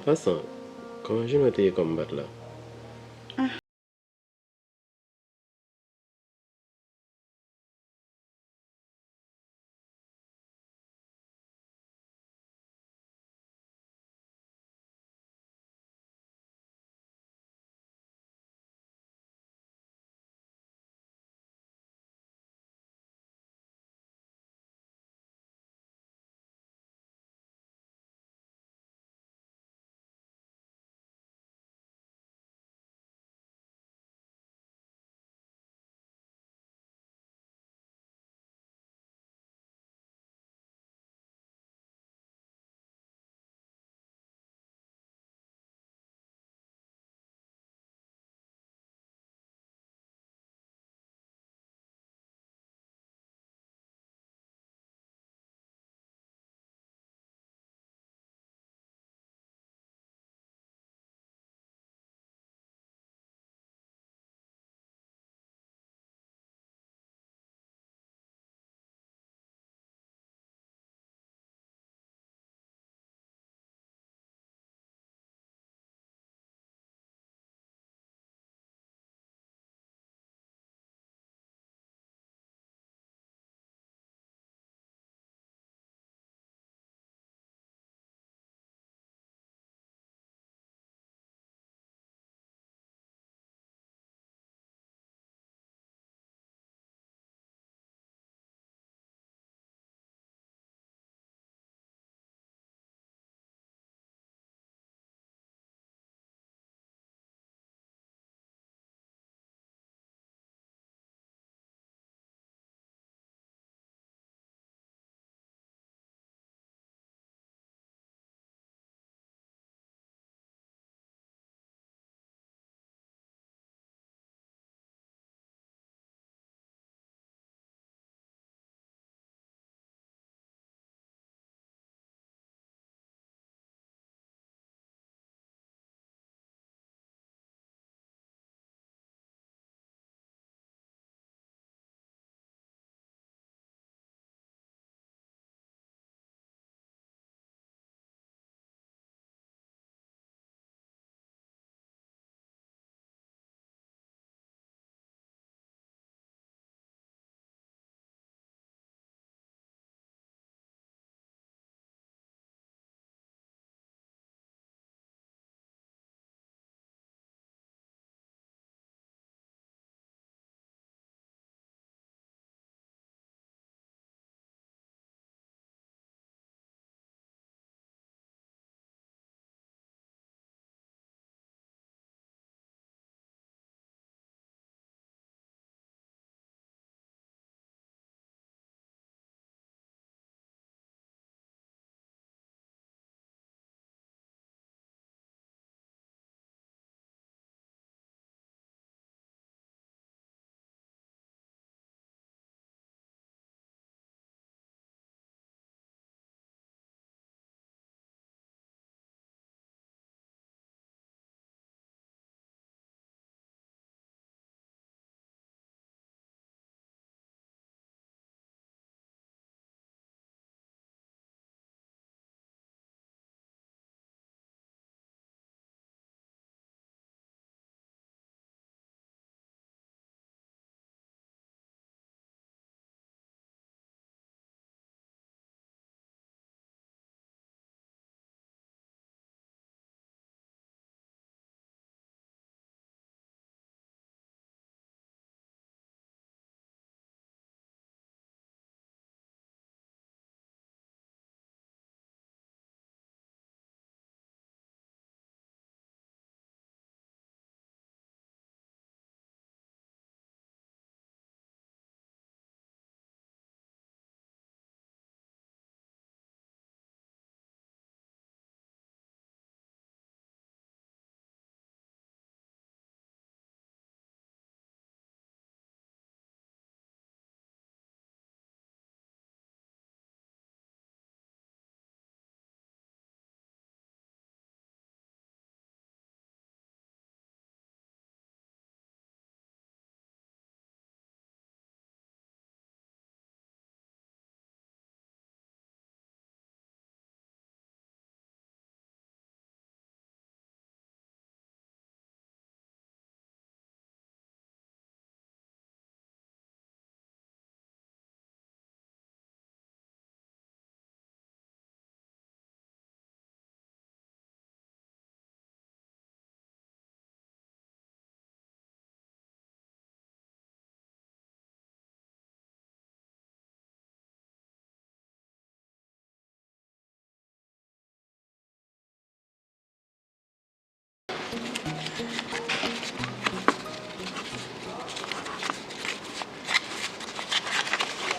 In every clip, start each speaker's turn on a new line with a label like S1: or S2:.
S1: passant, comment je me combattre là?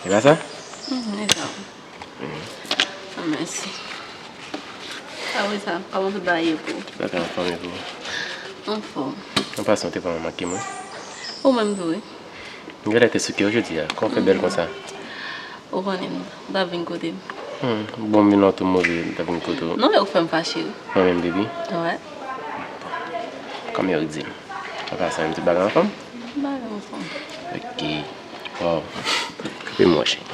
S1: C'est pas ça?
S2: Merci. Ah oui, ça. Comment vous baillez pour?
S1: D'accord, en forme pour.
S2: En forme.
S1: On passe, on te pas marqué moi.
S2: Ou même vous.
S1: Regarde tes sucres aujourd'hui, qu'on fait belle comme ça.
S2: Ou on aime. Davin côté.
S1: Bon, mais non, tout mauvais, Davin côté.
S2: Non, mais vous faites pas chérie.
S1: Moi-même, bébé.
S2: Ouais.
S1: Comme il dit. On passe un petit bagarre en forme?
S2: Bagarre en forme.
S1: Ok. Wow. Fais-moi chérie.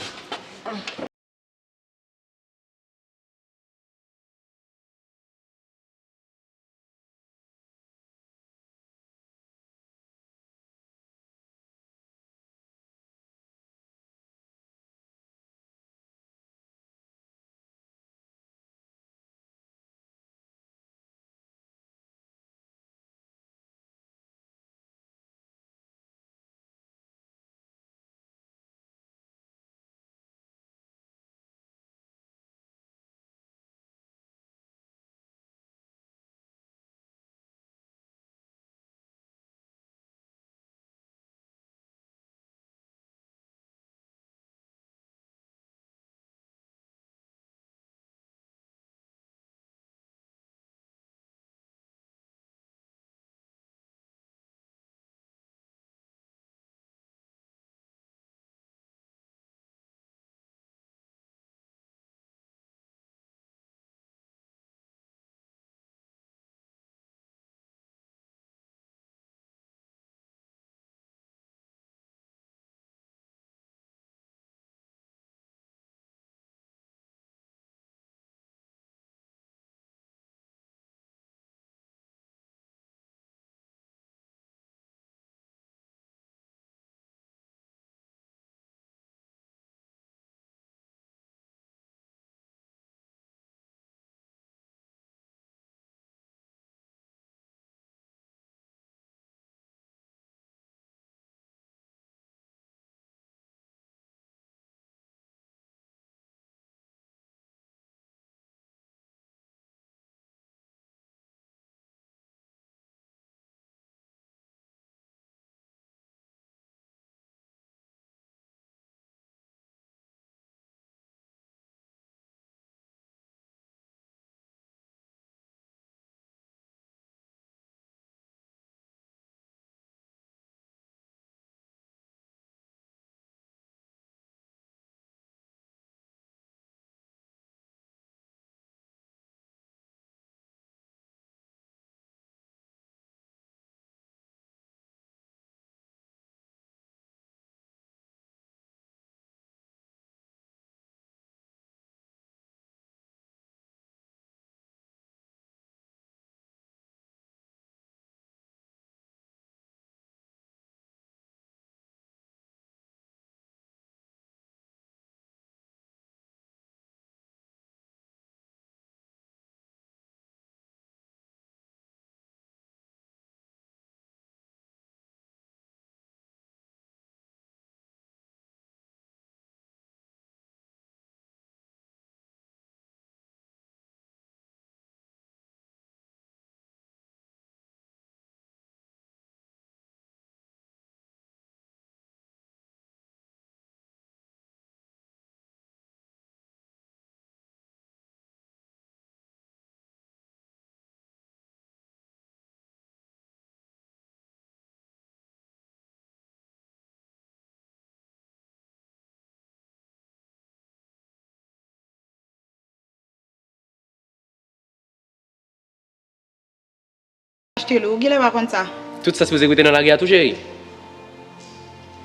S3: Acheter l'eau, vous pas comme ça.
S1: Tout ça, si vous écoutez dans la guerre, tout chérie.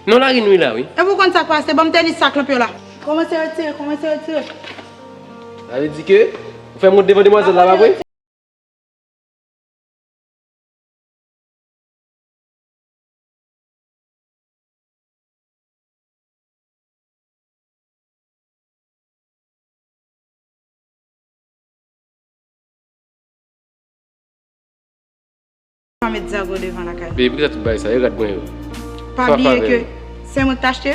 S1: Non, la nuit là, oui.
S3: Et vous comme ça passe, bon tennis sac là. Comment c'est retiré, comment c'est retiré?
S1: Ça veut dire que vous faites monter devant demoiselle là, oui?
S3: On va mettre Zago devant la caille.
S1: Baby, ça tout bail ça, regarde-moi.
S3: Pas bien que c'est moi qui t'ai acheté.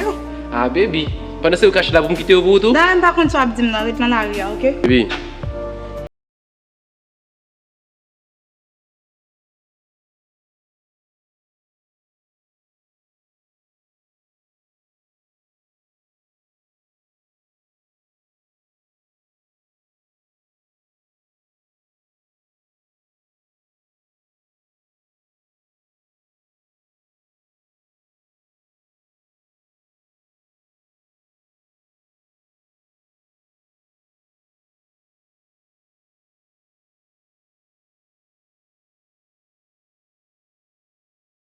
S1: Ah, baby. Pendant que vous cachez là, vous me quittez au bout tout?
S3: Là, par contre, tu vas me dire, non, reste dans l'arrière, ok?
S1: Baby.